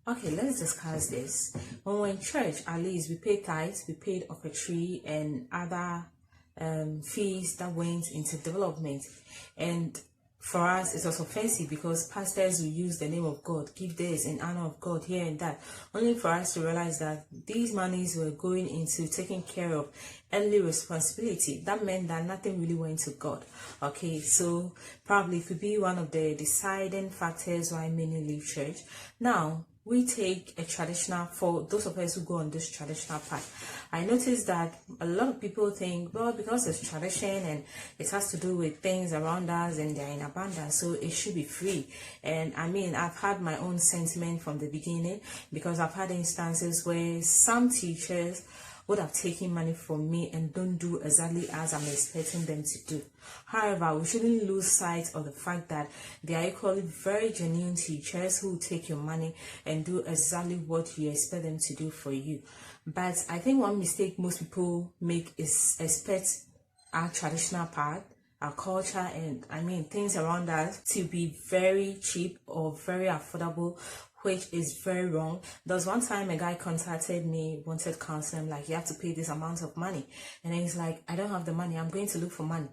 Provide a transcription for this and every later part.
Okay, let's discuss this. When we're in church, at least we pay tithes, we paid offertory and other fees that went into development. And for us, it was offensive because pastors will use the name of God, give this in honor of God here and that, only for us to realize that these monies were going into taking care of earthly responsibility. That meant that nothing really went to God. Okay, so probably it could be one of the deciding factors why many leave church. Now, we take a traditional, for those of us who go on this traditional path. I noticed that a lot of people think, well, because it's tradition and it has to do with things around us and they're in abundance, so it should be free. And I mean, I've had my own sentiment from the beginning, because I've had instances where some teachers would have taken money from me and don't do exactly as I'm expecting them to do. However, we shouldn't lose sight of the fact that they are equally very genuine teachers who take your money and do exactly what you expect them to do for you. But I think one mistake most people make is expect our traditional part, our culture, and I mean things around us to be very cheap or very affordable, which is very wrong. There was one time a guy contacted me, wanted counseling, like, you have to pay this amount of money. And he's like, I don't have the money, I'm going to look for money.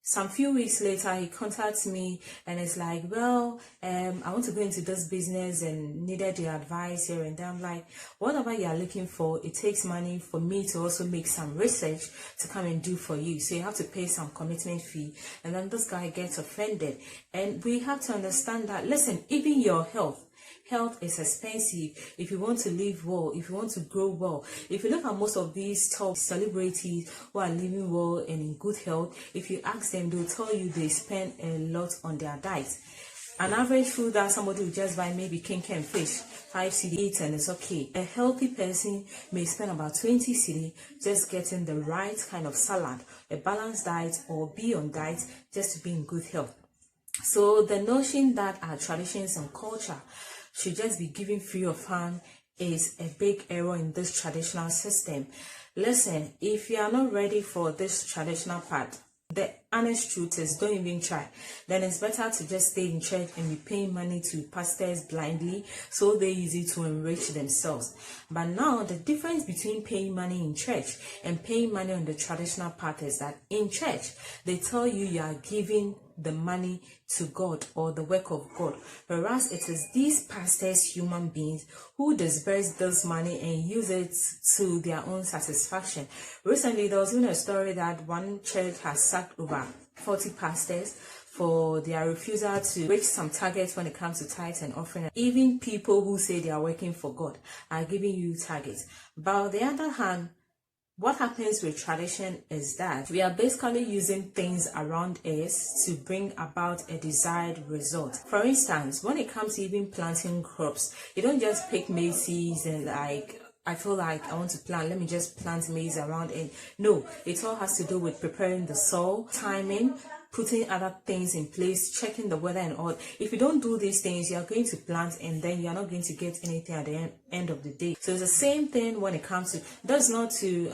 Some few weeks later, he contacts me and it's like, well, I want to go into this business and needed your advice here and there. I'm like, whatever you are looking for, it takes money for me to also make some research to come and do for you. So you have to pay some commitment fee. And then this guy gets offended. And we have to understand that, listen, even your health is expensive. If you want to live well, if you want to grow well, if you look at most of these top celebrities who are living well and in good health, if you ask them, they'll tell you they spend a lot on their diet. An average food that somebody will just buy, maybe king and fish, 5 cedi, eat and it's okay. A healthy person may spend about 20 cedi just getting the right kind of salad, a balanced diet, or be on diet just to be in good health. So the notion that our traditions and culture should just be given free of hand is a big error in this traditional system. Listen, if you are not ready for this traditional part, the honest truth is, don't even try. Then it's better to just stay in church and be paying money to pastors blindly so they use it to enrich themselves. But now the difference between paying money in church and paying money on the traditional part is that in church they tell you are giving the money to God or the work of God, whereas it is these pastors, human beings, who disperse this money and use it to their own satisfaction. Recently, there was even a story that one church has sacked over 40 pastors for their refusal to reach some targets when it comes to tithes and offering. Even people who say they are working for God are giving you targets. But on the other hand, what happens with tradition is that we are basically using things around us to bring about a desired result. For instance, when it comes to even planting crops, you don't just pick maize seeds and like, I feel like I want to plant, let me just plant maize around it. No, it all has to do with preparing the soil, timing, putting other things in place, checking the weather and all. If you don't do these things, you are going to plant and then you are not going to get anything at the end of the day. So it's the same thing when it comes to, that's not to,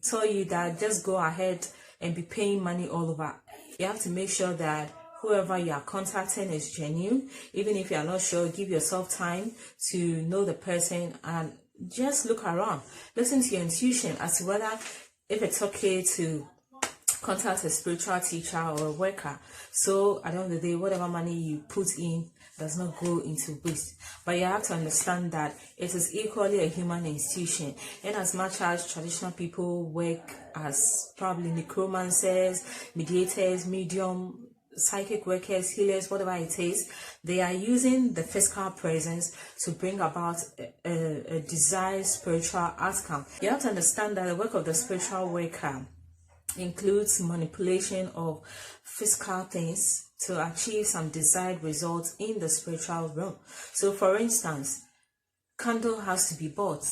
tell you that just go ahead and be paying money all over. You have to make sure that whoever you are contacting is genuine. Even if you are not sure, give yourself time to know the person and just look around. Listen to your intuition as to whether if it's okay to contact a spiritual teacher or a worker. So at the end of the day, whatever money you put in does not go into waste. But you have to understand that it is equally a human institution. In as much as traditional people work as probably necromancers, mediators, medium, psychic workers, healers, whatever it is, they are using the physical presence to bring about a desired spiritual outcome. You have to understand that the work of the spiritual worker includes manipulation of physical things to achieve some desired results in the spiritual realm. So for instance, candle has to be bought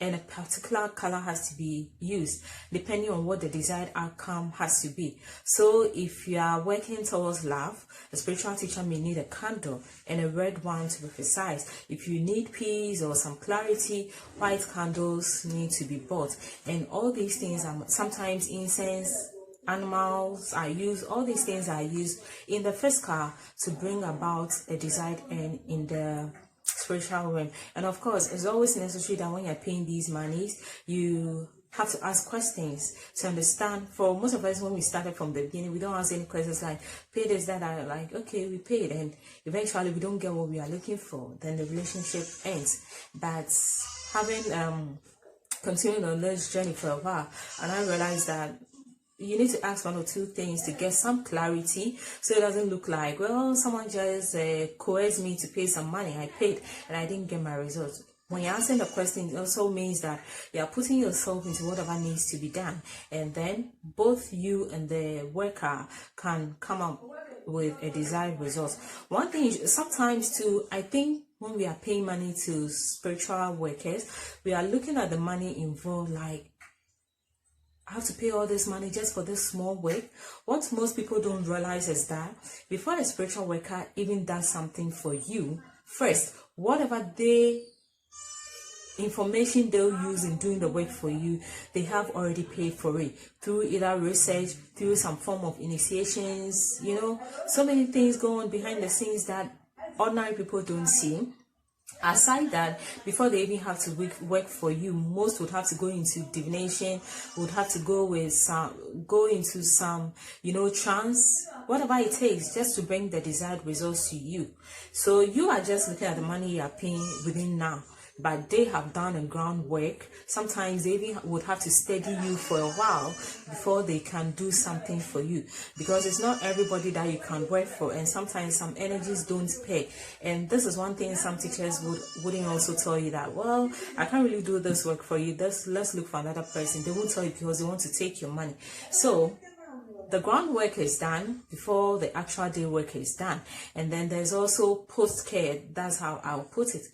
and a particular color has to be used depending on what the desired outcome has to be. So if you are working towards love, the spiritual teacher may need a candle and a red one to be precise. If you need peace or some clarity, white candles need to be bought. And all these things are sometimes incense, animals are used, all these things are used in the physical to bring about a desired end in the spiritual realm. And of course, it's always necessary that when you're paying these monies, you have to ask questions to understand. For most of us, when we started from the beginning, we don't ask any questions like, pay this, that, that. Like, okay, we paid, and eventually we don't get what we are looking for, then the relationship ends. But having continued on this journey for a while, and I realized that you need to ask one or two things to get some clarity, so it doesn't look like, well, someone just coerced me to pay some money. I paid and I didn't get my results. When you're answering the question, it also means that you're putting yourself into whatever needs to be done, and then both you and the worker can come up with a desired result. One thing is, sometimes too, I think when we are paying money to spiritual workers, we are looking at the money involved like, I have to pay all this money just for this small work. What most people don't realize is that before a spiritual worker even does something for you, first, whatever information they'll use in doing the work for you, they have already paid for it through either research, through some form of initiations. So many things go on behind the scenes that ordinary people don't see. Aside that, before they even have to work for you, most would have to go into divination, would have to go into some trance, whatever it takes, just to bring the desired results to you. So you are just looking at the money you are paying within now, but they have done a groundwork. Sometimes they even would have to steady you for a while before they can do something for you, because it's not everybody that you can work for, and sometimes some energies don't pay. And this is one thing some teachers wouldn't also tell you, that, well, I can't really do this work for you, let's look for another person. They won't tell you because they want to take your money. So the groundwork is done before the actual day work is done. And then there's also post-care. That's how I'll put it.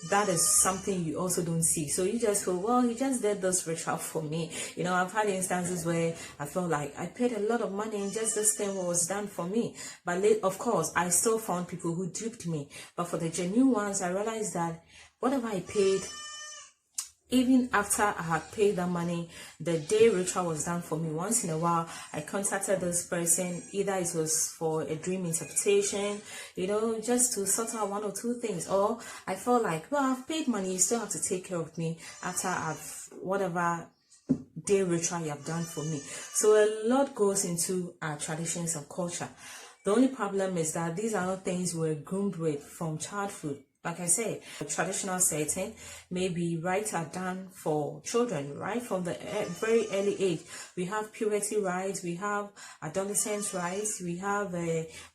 That is something you also don't see. So you just feel, well, he just did this ritual for me. I've had instances where I felt like I paid a lot of money and just this thing was done for me. But of course, I still found people who duped me. But for the genuine ones, I realized that whatever I paid, even after I had paid that money, the day ritual was done for me. Once in a while, I contacted this person. Either it was for a dream interpretation, just to sort out one or two things. Or I felt like, well, I've paid money, you still have to take care of me after whatever day ritual you have done for me. So a lot goes into our traditions and culture. The only problem is that these are not things we're groomed with from childhood. Like I said, a traditional setting, maybe rites are done for children, right? From the very early age. We have puberty rites, we have adolescence rites, we have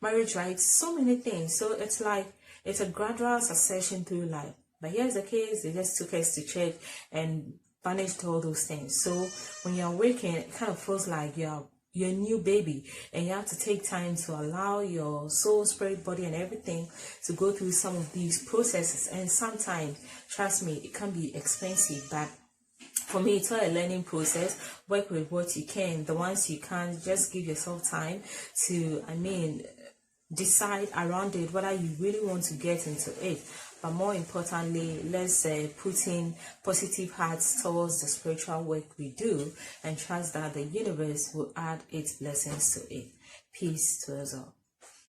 marriage rites, so many things. So it's like, it's a gradual succession through life. But here's the case, they just took us to church and banished all those things. So when you're waking, it kind of feels like you're a new baby, and you have to take time to allow your soul, spirit, body, and everything to go through some of these processes. And sometimes, trust me, it can be expensive, but for me, it's all a learning process. Work with what you can. The ones you can't, just give yourself time to, decide around it whether you really want to get into it. But more importantly, let's put in positive hearts towards the spiritual work we do, and trust that the universe will add its blessings to it. Peace to us all.